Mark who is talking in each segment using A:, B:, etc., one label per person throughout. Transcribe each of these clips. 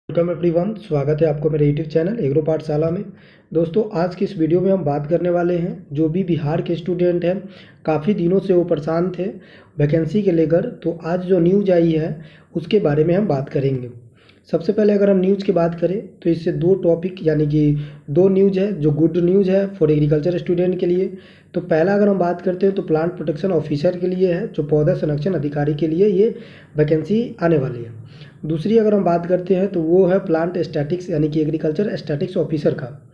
A: Welcome everyone, स्वागत है आपको मेरे यूट्यूब चैनल एग्रो पाठशाला में। दोस्तों, आज की इस वीडियो में हम बात करने वाले हैं जो भी बिहार के स्टूडेंट हैं, काफ़ी दिनों से वो परेशान थे वैकेंसी के लेकर। तो आज जो न्यूज़ आई है उसके बारे में हम बात करेंगे। सबसे पहले अगर हम न्यूज़ की बात करें तो इससे दो टॉपिक यानी कि दो न्यूज़ है जो गुड न्यूज़ है फॉर एग्रीकल्चर स्टूडेंट के लिए। तो पहला अगर हम बात करते हैं तो प्लांट प्रोटेक्शन ऑफिसर के लिए है, जो पौधा संरक्षण अधिकारी के लिए ये वैकेंसी आने वाली है। दूसरी अगर हम बात करते हैं तो वो है प्लांट स्टैटिक्स यानी कि एग्रीकल्चर स्टैटिक्स ऑफिसर का।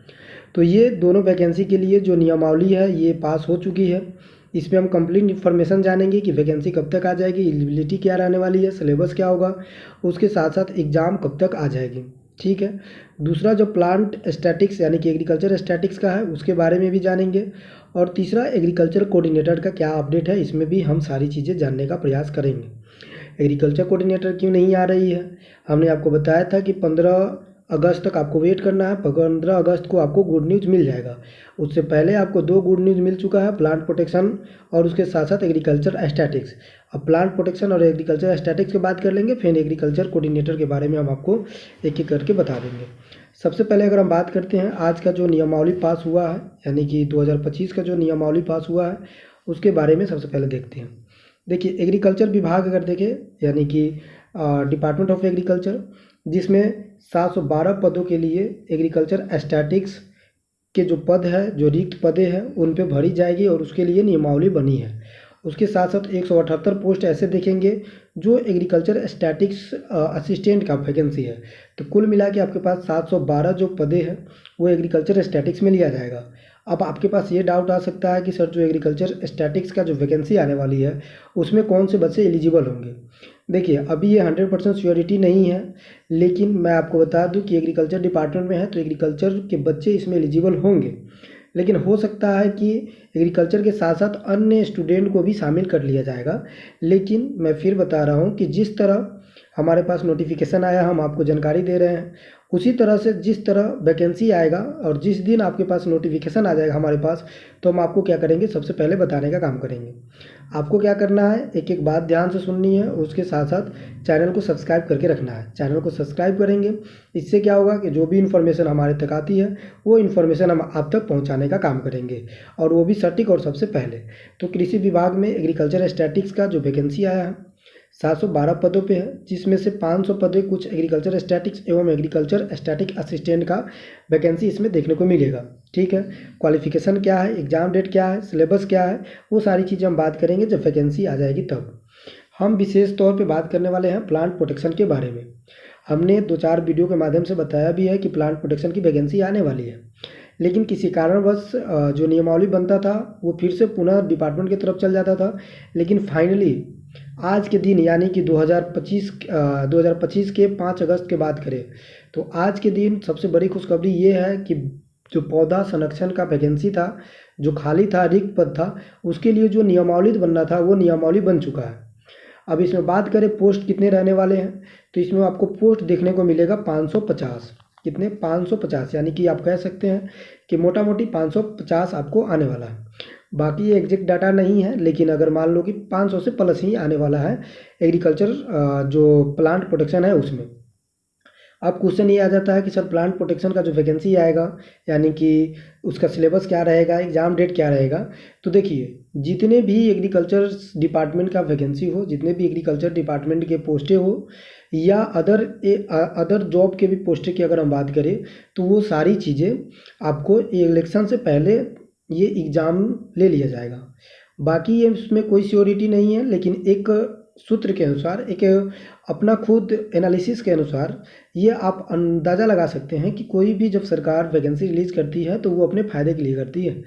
A: तो ये दोनों वैकेंसी के लिए जो नियमावली है ये पास हो चुकी है। इसमें हम कंप्लीट इन्फॉर्मेशन जानेंगे कि वैकेंसी कब तक आ जाएगी, एलिजिबिलिटी क्या रहने वाली है, सिलेबस क्या होगा, उसके साथ साथ एग्ज़ाम कब तक आ जाएगी। ठीक है। दूसरा जो प्लांट स्टैटिक्स यानी कि एग्रीकल्चर स्टैटिक्स का है उसके बारे में भी जानेंगे। और तीसरा एग्रीकल्चर कोऑर्डिनेटर का क्या अपडेट है, इसमें भी हम सारी चीज़ें जानने का प्रयास करेंगे। एग्रीकल्चर कोऑर्डिनेटर क्यों नहीं आ रही है, हमने आपको बताया था कि 15 अगस्त तक आपको वेट करना है। 15 अगस्त को आपको गुड न्यूज़ मिल जाएगा। उससे पहले आपको दो गुड न्यूज़ मिल चुका है, प्लांट प्रोटेक्शन और उसके साथ साथ एग्रीकल्चर स्टैटिक्स। अब प्लांट प्रोटेक्शन और एग्रीकल्चर स्टैटिक्स की बात कर लेंगे, फिर एग्रीकल्चर कोऑर्डिनेटर के बारे में हम आपको एक एक करके बता देंगे। सबसे पहले अगर हम बात करते हैं आज का जो नियमावली पास हुआ है यानी कि 2025 का जो नियमावली पास हुआ है उसके बारे में सबसे पहले देखते हैं। देखिए, एग्रीकल्चर विभाग अगर देखें यानी कि डिपार्टमेंट ऑफ एग्रीकल्चर, जिसमें 712 पदों के लिए एग्रीकल्चर स्टैटिक्स के जो पद है, जो रिक्त पदें हैं उन पे भरी जाएगी और उसके लिए नियमावली बनी है। उसके साथ साथ 178 पोस्ट ऐसे देखेंगे जो एग्रीकल्चर स्टैटिक्स असिस्टेंट का वैकेंसी है। तो कुल मिला के आपके पास 712 जो पदें हैं वो एग्रीकल्चर स्टैटिक्स में लिया जाएगा। अब आपके पास ये डाउट आ सकता है कि सर जो एग्रीकल्चर स्टैटिक्स का जो वैकेंसी आने वाली है उसमें कौन से बच्चे एलिजिबल होंगे। देखिए, अभी ये 100% श्योरिटी नहीं है, लेकिन मैं आपको बता दूं कि एग्रीकल्चर डिपार्टमेंट में है तो एग्रीकल्चर के बच्चे इसमें एलिजिबल होंगे। लेकिन हो सकता है कि एग्रीकल्चर के साथ साथ अन्य स्टूडेंट को भी शामिल कर लिया जाएगा। लेकिन मैं फिर बता रहा हूँ कि जिस तरह हमारे पास नोटिफिकेशन आया हम आपको जानकारी दे रहे हैं, उसी तरह से जिस तरह वैकेंसी आएगा और जिस दिन आपके पास नोटिफिकेशन आ जाएगा हमारे पास, तो हम आपको क्या करेंगे, सबसे पहले बताने का काम करेंगे। आपको क्या करना है, एक एक बात ध्यान से सुननी है, उसके साथ साथ चैनल को सब्सक्राइब करके रखना है। चैनल को सब्सक्राइब करेंगे, इससे क्या होगा कि जो भी इन्फॉर्मेशन हमारे तक आती है वो इन्फॉर्मेशन हम आप तक पहुंचाने का काम करेंगे, और वो भी सटीक और सबसे पहले। तो कृषि विभाग में एग्रीकल्चर स्टैटिक्स का जो वैकेंसी आया है 712 पदों पे है, जिसमें से 500 पदें कुछ एग्रीकल्चर स्टैटिक्स एवं एग्रीकल्चर स्टैटिक असिस्टेंट का वैकेंसी इसमें देखने को मिलेगा। ठीक है। क्वालिफिकेशन क्या है, एग्जाम डेट क्या है, सिलेबस क्या है, वो सारी चीज़ें हम बात करेंगे जब वैकेंसी आ जाएगी तब। हम विशेष तौर पे बात करने वाले हैं प्लांट प्रोटेक्शन के बारे में। हमने 2-4 वीडियो के माध्यम से बताया भी है कि प्लांट प्रोटेक्शन की वैकेंसी आने वाली है, लेकिन किसी कारणवश जो नियमावली बनता था वो फिर से पुनः डिपार्टमेंट की तरफ चल जाता था। लेकिन फाइनली आज के दिन यानी कि 2025 के 5 अगस्त के बात करें तो आज के दिन सबसे बड़ी खुशखबरी ये है कि जो पौधा संरक्षण का वैकेंसी था, जो खाली था, रिक्त पद था, उसके लिए जो नियमावली बनना था वो नियमावली बन चुका है। अब इसमें बात करें पोस्ट कितने रहने वाले हैं, तो इसमें आपको पोस्ट देखने को मिलेगा 550। कितने, 550, यानी कि आप कह सकते हैं कि मोटा मोटी 550 आपको आने वाला है। बाकी ये एग्जैक्ट डाटा नहीं है, लेकिन अगर मान लो कि 500 से प्लस ही आने वाला है एग्रीकल्चर जो प्लांट प्रोटेक्शन है उसमें। अब क्वेश्चन ये आ जाता है कि सर प्लांट प्रोटेक्शन का जो वैकेंसी आएगा यानी कि उसका सिलेबस क्या रहेगा, एग्ज़ाम डेट क्या रहेगा। तो देखिए, जितने भी एग्रीकल्चर डिपार्टमेंट का वैकेंसी हो, जितने भी एग्रीकल्चर डिपार्टमेंट के पोस्टें हो या अदर जॉब के भी पोस्टें की अगर हम बात करें, तो वो सारी चीज़ें आपको इलेक्शन से पहले ये एग्ज़ाम ले लिया जाएगा। बाकी ये इसमें कोई श्योरिटी नहीं है, लेकिन एक सूत्र के अनुसार, एक अपना खुद एनालिसिस के अनुसार ये आप अंदाज़ा लगा सकते हैं कि कोई भी जब सरकार वैकेंसी रिलीज़ करती है तो वो अपने फ़ायदे के लिए करती है।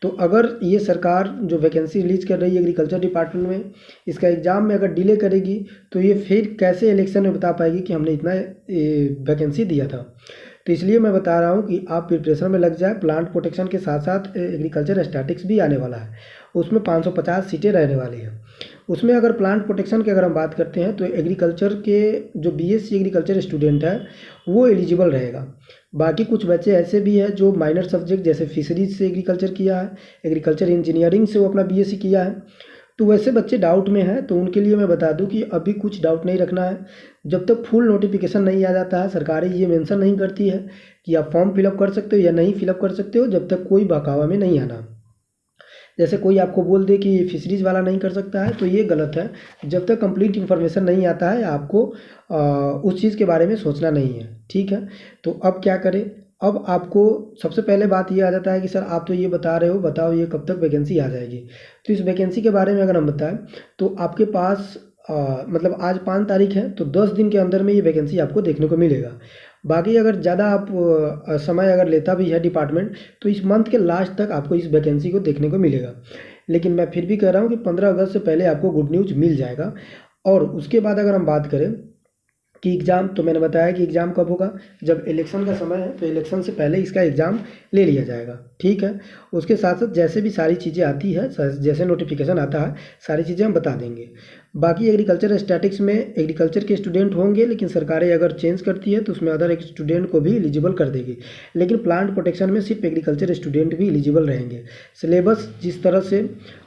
A: तो अगर ये सरकार जो वैकेंसी रिलीज़ कर रही है एग्रीकल्चर डिपार्टमेंट में, इसका एग्ज़ाम में अगर डिले करेगी तो ये फिर कैसे इलेक्शन में बता पाएगी कि हमने इतना वैकेंसी दिया था। तो इसलिए मैं बता रहा हूँ कि आप प्रिपरेशन में लग जाए। प्लांट प्रोटेक्शन के साथ साथ एग्रीकल्चर स्टैटिक्स भी आने वाला है, उसमें 550 सीटें रहने वाली हैं। उसमें अगर प्लांट प्रोटेक्शन की अगर हम बात करते हैं तो एग्रीकल्चर के जो बीएससी एग्रीकल्चर स्टूडेंट है वो एलिजिबल रहेगा। बाकी कुछ बच्चे ऐसे भी हैं जो माइनर सब्जेक्ट जैसे फिशरीज से एग्रीकल्चर किया है, एग्रीकल्चर इंजीनियरिंग से वो अपना बीएससी किया है, तो वैसे बच्चे डाउट में हैं। तो उनके लिए मैं बता दूं कि अभी कुछ डाउट नहीं रखना है। जब तक फुल नोटिफिकेशन नहीं आ जाता है, सरकारें ये मेंशन नहीं करती है कि आप फॉर्म फिलअप कर सकते हो या नहीं फिलअप कर सकते हो, जब तक कोई बहकावा में नहीं आना। जैसे कोई आपको बोल दे कि फिशरीज़ वाला नहीं कर सकता है, तो ये गलत है। जब तक कंप्लीट इन्फॉर्मेशन नहीं आता है आपको उस चीज़ के बारे में सोचना नहीं है, ठीक है। तो अब क्या करें, अब आपको सबसे पहले बात ये आ जाता है कि सर आप तो ये बता रहे हो, बताओ ये कब तक वैकेंसी आ जाएगी। तो इस वैकेंसी के बारे में अगर हम बताएं तो आपके पास मतलब आज 5 तारीख है, तो 10 दिन के अंदर में ये वैकेंसी आपको देखने को मिलेगा। बाकी अगर ज़्यादा आप समय अगर लेता भी है डिपार्टमेंट, तो इस मंथ के लास्ट तक आपको इस वैकेंसी को देखने को मिलेगा। लेकिन मैं फिर भी कह रहा हूँ कि 15 अगस्त से पहले आपको गुड न्यूज़ मिल जाएगा। और उसके बाद अगर हम बात करें कि एग्ज़ाम, तो मैंने बताया कि एग्ज़ाम कब होगा, जब इलेक्शन का समय है, तो इलेक्शन से पहले इसका एग्ज़ाम ले लिया जाएगा, ठीक है। उसके साथ साथ जैसे भी सारी चीज़ें आती है, जैसे नोटिफिकेशन आता है, सारी चीज़ें हम बता देंगे। बाकी एग्रीकल्चर स्टैटिक्स में एग्रीकल्चर के स्टूडेंट होंगे, लेकिन सरकारें अगर चेंज करती है तो उसमें अदर एक स्टूडेंट को भी एलिजिबल कर देगी। लेकिन प्लांट प्रोटेक्शन में सिर्फ एग्रीकल्चर स्टूडेंट भी एलिजिबल रहेंगे। सिलेबस जिस तरह से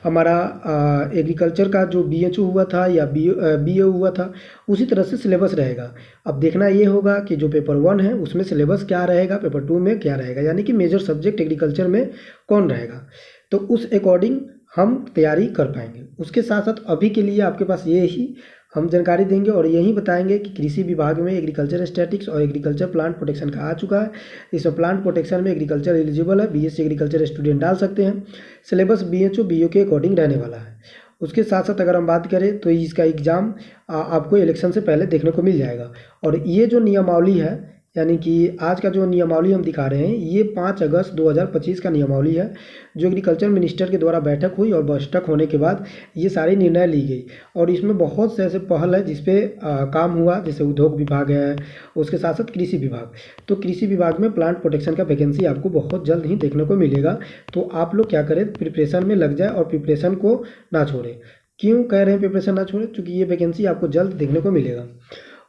A: हमारा एग्रीकल्चर का जो BHO हुआ था या BA हुआ था, उसी तरह से सिलेबस रहेगा। अब देखना ये होगा कि जो पेपर 1 है उसमें सिलेबस क्या रहेगा, पेपर 2 में क्या रहेगा, यानी कि मेजर सब्जेक्ट एग्रीकल्चर में कौन रहेगा, तो उस अकॉर्डिंग हम तैयारी कर पाएंगे। उसके साथ साथ अभी के लिए आपके पास ये ही हम जानकारी देंगे और यही बताएंगे कि कृषि विभाग में एग्रीकल्चर स्टैटिक्स और एग्रीकल्चर प्लांट प्रोटेक्शन का आ चुका है। इसमें प्लांट प्रोटेक्शन में एग्रीकल्चर एलिजिबल है, BSc एग्रीकल्चर स्टूडेंट डाल सकते हैं। सिलेबस BHO BO के अकॉर्डिंग रहने वाला है। उसके साथ साथ अगर हम बात करें तो इसका एग्ज़ाम आपको इलेक्शन से पहले देखने को मिल जाएगा। और ये जो नियमावली है, यानी कि आज का जो नियमावली हम दिखा रहे हैं, ये 5 अगस्त 2025 का नियमावली है, जो एग्रीकल्चर मिनिस्टर के द्वारा बैठक हुई और बैठक होने के बाद ये सारी निर्णय ली गई। और इसमें बहुत से ऐसे पहल है जिसपे काम हुआ, जैसे उद्योग विभाग है, उसके साथ साथ कृषि विभाग। तो कृषि विभाग में प्लांट प्रोटेक्शन का वैकेंसी आपको बहुत जल्द ही देखने को मिलेगा। तो आप लोग क्या करें, प्रिपरेशन में लग जाए और प्रिपरेशन को ना छोड़ें। क्यों कह रहे हैं प्रिपरेशन ना छोड़ें, क्योंकि ये वैकेंसी आपको जल्द देखने को मिलेगा।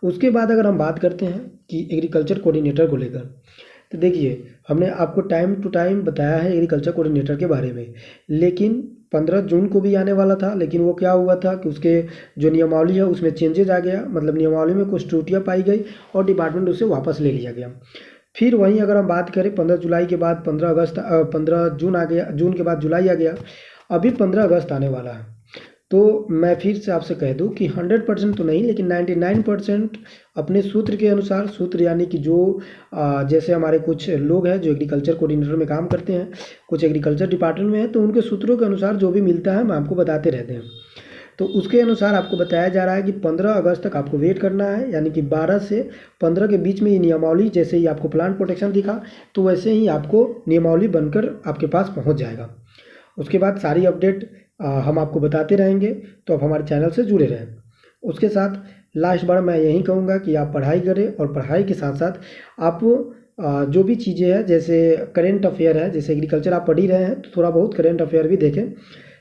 A: उसके बाद अगर हम बात करते हैं कि एग्रीकल्चर कोऑर्डिनेटर को लेकर, तो देखिए हमने आपको टाइम टू टाइम बताया है एग्रीकल्चर कोऑर्डिनेटर के बारे में, लेकिन 15 जून को भी आने वाला था, लेकिन वो क्या हुआ था कि उसके जो नियमावली है उसमें चेंजेज आ गया, मतलब नियमावली में कुछ त्रुटियाँ पाई गई और डिपार्टमेंट उसे वापस ले लिया गया। फिर वहीं अगर हम बात करें 15 जुलाई के बाद 15 जून आ गया, जून के बाद जुलाई आ गया, अभी 15 अगस्त आने वाला है। तो मैं फिर से आपसे कह दूं कि 100% तो नहीं, लेकिन 99% अपने सूत्र के अनुसार, सूत्र यानी कि जो जैसे हमारे कुछ लोग हैं जो एग्रीकल्चर कोऑर्डिनेटर में काम करते हैं, कुछ एग्रीकल्चर डिपार्टमेंट में है, तो उनके सूत्रों के अनुसार जो भी मिलता है हम आपको बताते रहते हैं। तो उसके अनुसार आपको बताया जा रहा है कि 15 अगस्त तक आपको वेट करना है, यानी कि 12 से 15 के बीच में ये नियमावली, जैसे ही आपको प्लांट प्रोटेक्शन दिखा तो वैसे ही आपको नियमावली बनकर आपके पास पहुँच जाएगा। उसके बाद सारी अपडेट हम आपको बताते रहेंगे, तो आप हमारे चैनल से जुड़े रहें। उसके साथ लास्ट बार मैं यही कहूँगा कि आप पढ़ाई करें और पढ़ाई के साथ साथ आप जो भी चीज़ें हैं, जैसे करेंट अफेयर है, जैसे एग्रीकल्चर आप पढ़ ही रहे हैं तो थोड़ा बहुत करेंट अफेयर भी देखें,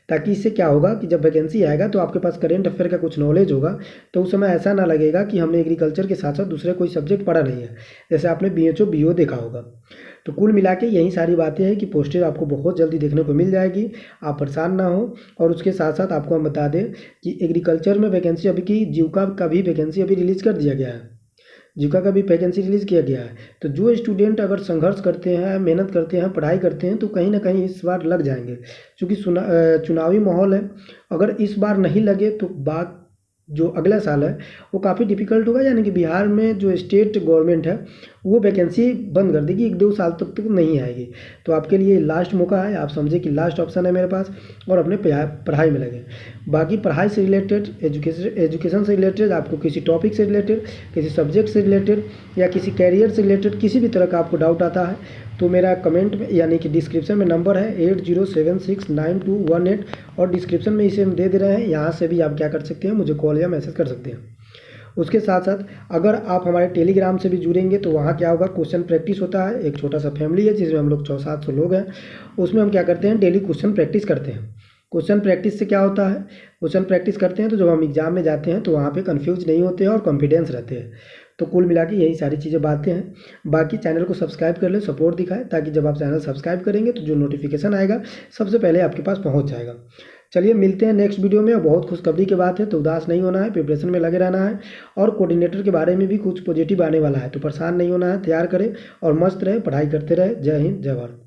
A: ताकि इससे क्या होगा कि जब वैकेंसी आएगा तो आपके पास करेंट अफेयर का कुछ नॉलेज होगा, तो उस समय ऐसा ना लगेगा कि हमने एग्रीकल्चर के साथ साथ दूसरे कोई सब्जेक्ट पढ़ा नहीं है, जैसे आपने BHO BO देखा होगा। तो कुल मिला के यही सारी बातें हैं कि पोस्टेज आपको बहुत जल्दी देखने को मिल जाएगी, आप परेशान ना हो। और उसके साथ साथ आपको हम बता दें कि एग्रीकल्चर में वैकेंसी अभी की जीविका का भी वैकेंसी अभी रिलीज़ कर दिया गया है, जीविका का भी वैकेंसी रिलीज़ किया गया है। तो जो स्टूडेंट अगर संघर्ष करते हैं, मेहनत करते हैं, पढ़ाई करते हैं, तो कहीं ना कहीं इस बार लग जाएंगे, क्योंकि चुनावी माहौल है। अगर इस बार नहीं लगे तो बात जो अगला साल है वो काफ़ी डिफ़िकल्ट होगा, यानी कि बिहार में जो स्टेट गवर्नमेंट है वो वैकेंसी बंद कर देगी, 1-2 साल तक तो नहीं आएगी। तो आपके लिए लास्ट मौका है, आप समझे कि लास्ट ऑप्शन है मेरे पास, और अपने पढ़ाई में लगे। बाकी पढ़ाई से रिलेटेड, एजुकेशन से रिलेटेड, आपको किसी टॉपिक से रिलेटेड, किसी सब्जेक्ट से रिलेटेड या किसी कैरियर से रिलेटेड किसी भी तरह का आपको डाउट आता है, तो मेरा कमेंट में यानी कि डिस्क्रिप्शन में नंबर है 80769218, और डिस्क्रिप्शन में इसे हम दे रहे हैं, यहाँ से भी आप क्या कर सकते हैं, मुझे कॉल या मैसेज कर सकते हैं। उसके साथ साथ अगर आप हमारे टेलीग्राम से भी जुड़ेंगे तो वहाँ क्या होगा, क्वेश्चन प्रैक्टिस होता है, एक छोटा सा फैमिली है जिसमें हम लोग 600-700 लोग हैं। उसमें हम क्या करते हैं, डेली क्वेश्चन प्रैक्टिस करते हैं। क्वेश्चन प्रैक्टिस से क्या होता है, क्वेश्चन प्रैक्टिस करते हैं तो जब हम एग्जाम में जाते हैं तो वहाँ पे कंफ्यूज नहीं होते हैं और कॉन्फिडेंस रहते हैं। तो कुल मिला के यही सारी चीज़ें बातें हैं। बाकी चैनल को सब्सक्राइब कर ले, सपोर्ट दिखाए, ताकि जब आप चैनल सब्सक्राइब करेंगे तो जो नोटिफिकेशन आएगा सबसे पहले आपके पास पहुँच जाएगा। चलिए मिलते हैं नेक्स्ट वीडियो में। बहुत खुशखबरी की बात है, तो उदास नहीं होना है, प्रिपरेशन में लगे रहना है। और कोऑर्डिनेटर के बारे में भी कुछ पॉजिटिव आने वाला है, तो परेशान नहीं होना है, तैयार करें और मस्त रहे, पढ़ाई करते रहे। जय हिंद, जय भारत।